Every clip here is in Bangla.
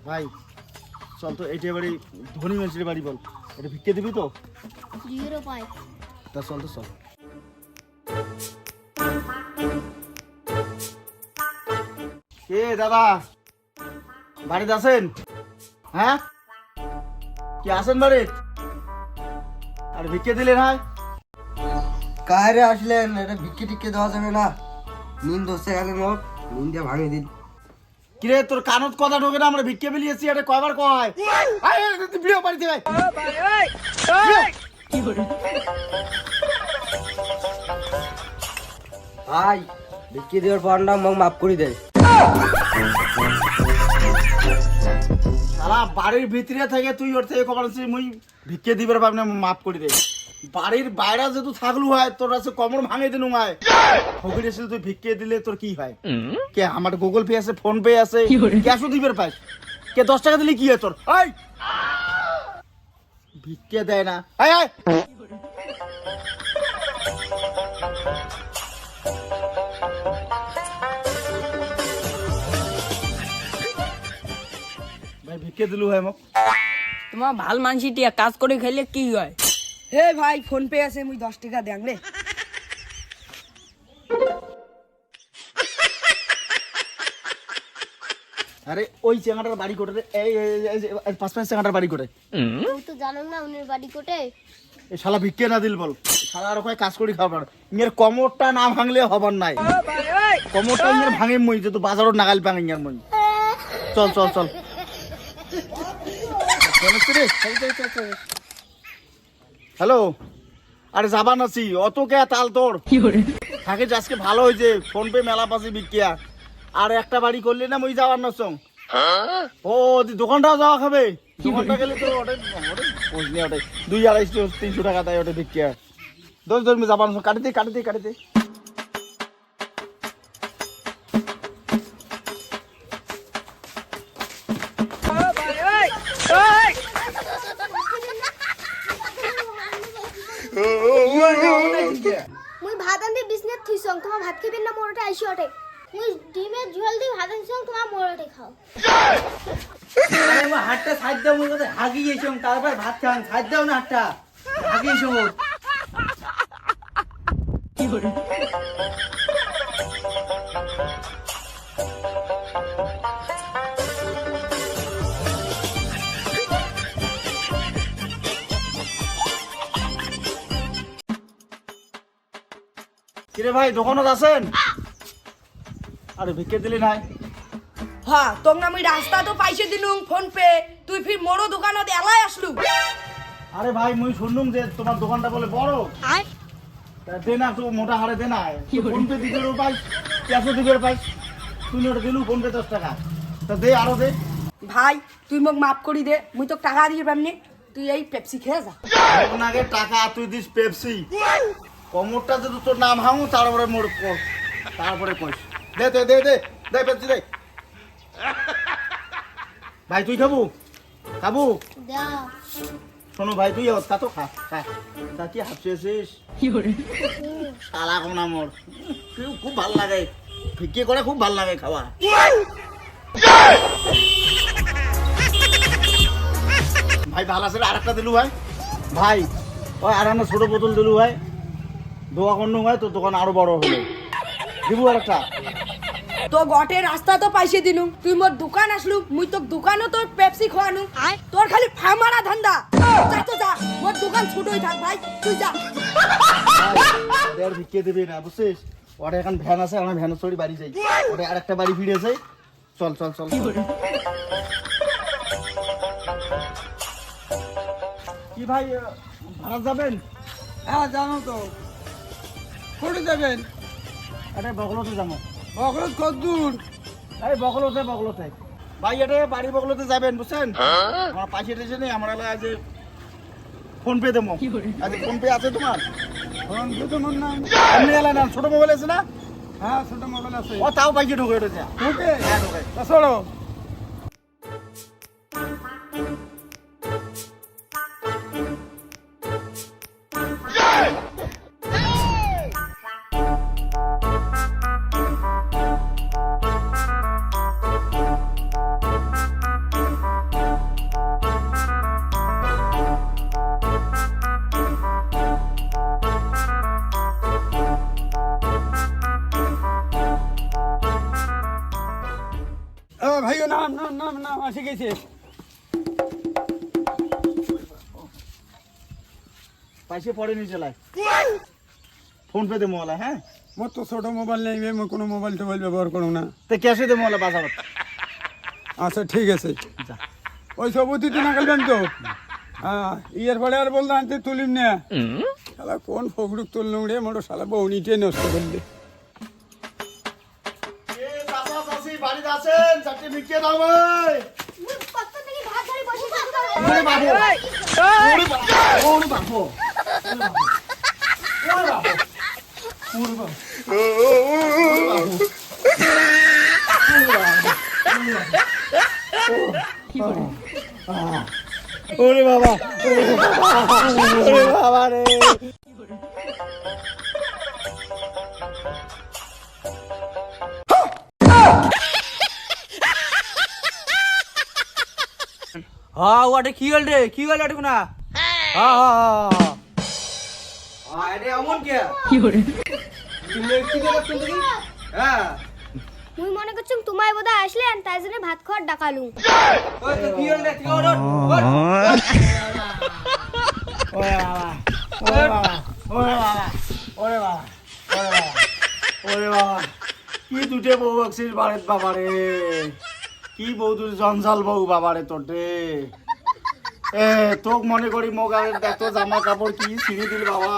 ভাই চল তো, এইটা বাড়ি ধনী মানুষের বাড়ি, বল এটা ভিক্ষে দিবি তো? তা চল তো, চল। কে দাদা বাড়িতে আছেন? হ্যাঁ, কি আছেন বাড়ি? আর ভিক্ষে দিলেন? হয় কারে আসলেন? এটা ভিক্ষে টিক্ষে দেওয়া যাবে না। নিন্দ হচ্ছে গেলেন হোক, নিন দিয়ে ভাঙিয়ে দিন। কিরে তোর কানত কথা ঢোকে না? আমরা ভিক্ষে বেরিয়েছি, এটা কয়বার কয়? বিয়ে বাড়িতে ভাই ভাই ভিক্ষে দেওয়ার পর না মোক মাফ করে দেয়। সারা বাড়ির ভিতরে থেকে তুই ওর থেকে কবার মুই ভিক্ষে দিবার ভাবনা মাফ করে দে। বাড়ির বাইরে যেহেতু থাকলু হয়, তোর কাছে কমর ভাঙে দিনু হয় ফকির এসে তুই ভিক্ষে দিলে তোর কি হয়? কে আমার গুগল পে আছে, ফোন পে আছে, ক্যাশও দিবার পাই। কে 10 টাকা দিলে কি হয় তোর? এই ভিক্ষে দেয় না। এই এই ভাই ভিক্ষে দিলু হয় মোক। তোমার ভাল মানসি টিয়া কাজ করে খাইলে কি হয়? হে ভাই ফোন পে আছে, মুই 10 টাকা দেন রে। আরে ওই চেঙ্গাটার বাড়ি কোটে রে, এই 5 চেঙ্গাটার বাড়ি কোটে? তুই তো জানো না উনির বাড়ি কোটে। এই শালা ভিক্ষে না দিল বল, শালা আর ওখানে কাজ করি খাবার। ইয়ের কমরটা না ভাঙলে হবার নাই। কমরটা ইয়ের ভাঙে মই, যে তো বাজারত নাগাল ভাঙে ইয়ের মই। চল চল চল হ্যালো, আরে যাবান আছি অত কে তাল তোর থাকে যে আজকে ভালো হয়েছে। ফোন পে মেলা পাশে বিকিয়া আর একটা বাড়ি করলি না, মই যাবার না সঙ্গ। ও দোকানটাও যাওয়া খাবে? দোকানটা গেলে তো ওটা পৌঁছনি, ওটাই 200-250-300 টাকা তাই ওটা বিকিয়া। দোষ ধর্মে যাবার না, কাটি দে কাটি দে কাটি দে। মুই ভাত আনতে বিজনেস থিসং, তোমার ভাত খাইবেন না মোরতে আইছি ওটে। মুই ডিমের ঝোল দি ভাত আনছং, তোমার মোরতে খাও। আরে মা হাতটা সাইড দাও, মুই কথা হাগি গেছম, তারপর ভাত খান। সাইড দাও না হাতটা, হাগি গেছম। কি করে? কিরে ভাই দোকানত আছেন? আরে ভিক্ষে দিলি নাই? হ্যাঁ তোমরা মুই রাস্তা তো পাইছে দিনুম ফোন পে, তুই ফির মোড়ো দোকানত এলাই আসলু। আরে ভাই মুই শুনলুম যে তোমার দোকানটা বলে বড়, তা দে না তো মোটা হারে দে না। ফোন পে দিতে পাই, ক্যাশও দিতে পাই। তুই ওটা দিলু ফোন পে 10 টাকা, তা দে আরো দে। ভাই তুই মোক মাফ করি দে, মুই তো টাকা দিয়ে পামনি। তুই এই পেপসি খেয়ে যা। আপনাকে টাকা তুই দিস পেপসি, কমরটা যদি তোর নাম ভাঙু তারপরে মোর কর, তারপরে কইস। দে দে দে দে দে পেপসি দে। ভাই তুই খাবো? খাবো? দাও। শোনো ভাই তুই তা তো খা খা। তা কি হাসছিস? শালা কোন মোর খুব ভাল লাগে, ভিক্ষে করে খুব ভাল লাগে খাওয়া। ভাই ভালো আছে, আর একটা দিলু ভাই। ভাই ওই আর একটা ছোট বোতল দিলু ভাই, দোয়া কন্যু ভাই, তোর দোকান আরো বড় হবে। দিবু আর একটা? তো গটে রাস্তা তো পাইছে দিনুম, তুই মোর দোকান আসলু, মুই তো দোকানও তোর পেপসি খোয়ানু। তোর খালি ফামারা ধান্দা। যা তো যা, মোর দোকান ছোটই থাক ভাই, তুই যা। দেড় ভিক্ষে দিবি না বুঝছিস? ওটা এখন ভ্যান আছে, আমরা ভ্যানে চড়ি বাড়ি যাই। ওটা আর একটা বাড়ি ফিরে যাই। চল চল চল। কি ভাই ভাড়া যাবেন? হ্যাঁ জানো তো, কোটে যাবেন? আরে বগলতে যাবো। বকরত কত দূর? এই বগলতে বগলতে ভাই, এটা বাড়ি বগলতে যাবেন বুঝছেন? আমার পাশে এসে নেই, আমার এলাকায় যে ফোন পে দেবো। আচ্ছা ফোন পে আছে তোমার? ফোন পে তো মন নাই। এমনি এলাকা না, ছোট মোবাইল আছে না? হ্যাঁ ছোট মোবাইল আছে। ও তাও পাইছে ঢোকে উঠেছে। ওকে হ্যাঁ ঢোকে। চলো। ভাই নাম নাম নাম নাম আসে গেছে। পয়সা পড়ে নিয়ে চালায় ফোন পে দে মোবাইল হ্যাঁ মোর তো ছোট মোবাইল নেই, আমি কোনো মোবাইল টোবাইল ব্যবহার করো না। তো ক্যাশে দে মোবাইল বাজার আচ্ছা ঠিক আছে, যা ওই সবুতি তুই না গেলবেন তো। হ্যাঁ ইয়ের পরে আর বলতে আনতে তুলিম না, শালা কোন ফকরুক তুললুম রে, মোটো শালা বউনিটে নষ্ট করলে। এ চাচা চাচি বাড়িতে আছেন, চারটে মিটিয়ে দাও ভাই। মুই কত থেকে ভাত ধরে বসে থাকতে ওরে বাবু ওরে বাবু ওরে বাবু ওরে বাবা ওরে বাবা রে হ্যাঁ ওটা কি হল রে, কি হল এটা কোনা? হ্যাঁ হ্যাঁ হ্যাঁ এটা এমন কে তুমি একটু দেখো তুমি। হ্যাঁ মুই মনে করছুম তোমায় বোধহয় আসলেন তাই জন্য ভাত খাওয়ার ডাকালু। ওই তো কি হল রে, কি হল? ওরে বাবা ওরে বাবা ওরে বাবা ওরে বাবা ওরে বাবা ওরে বাবা কি দুটে বউ বকছিস বাড়িত বাবা রে, কি বউ তুই জঞ্জাল বউ বাবা রে তোর রে। এ তোক মনে করি মোগালের দেখ তো জামা কাপড় কি ছিঁড়ে দিল বাবা,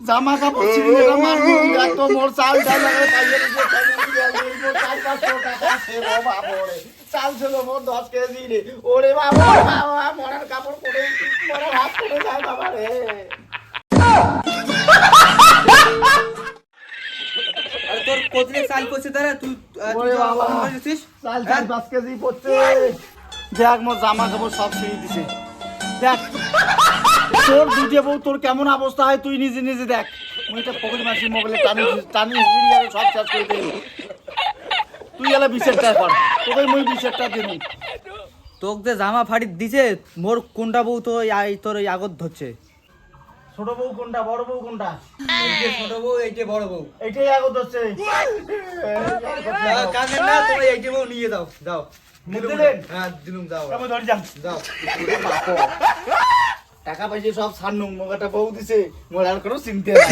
জামা কাপড় ছিঁড়ে দিল মারবো দেখ তো মোর চাল ডাল লাগে পাইয়ে দিছে মোর 400-500 টাকা সে বাবা রে চাল ছিল মোর 10 কেজি রে। ওরে বাবা বাবা মরার কাপড় পরে মরার হাত পড়ে যায় বাবা রে। আরে তোর কোতলে চাল করছে তারা তুই ওরে বাবা বলেছিস চাল 5 কেজি পড়ছে, দেখ মোর জামা কাপড় সব ছিঁড়ে দিছে। দেখ তোর দুটে বউ তোর কেমন অবস্থা হয় তুই নিজে নিজে দেখ। মুই এটা পকেট মাসি মোবাইলে টানি টানি হিড়ি আর সব শেষ করে দেই। তুই এলা 20 টাকা কর, তোকে মুই 20 টাকা দিমু। তোক যে জামা ফাড়ি দিছে মোর কোনটা বউ তো তোর এই আগত ধরছে। ছোট বউ কোনটা বড় বউ কোনটা? এইটা ছোট বউ এইটা বড় বউ। এইটাই আগত হচ্ছে। কাঁদেন না, তোমরা এইটা বউ নিয়ে যাও যাও। দিলেন? হ্যাঁ দিলুম, যাও আমি ধরে যাম যাও। টাকা পয়সা সব ছাড়নুম, মোর একটা বউ দিছে মোর আর কোনো চিন্তা নাই।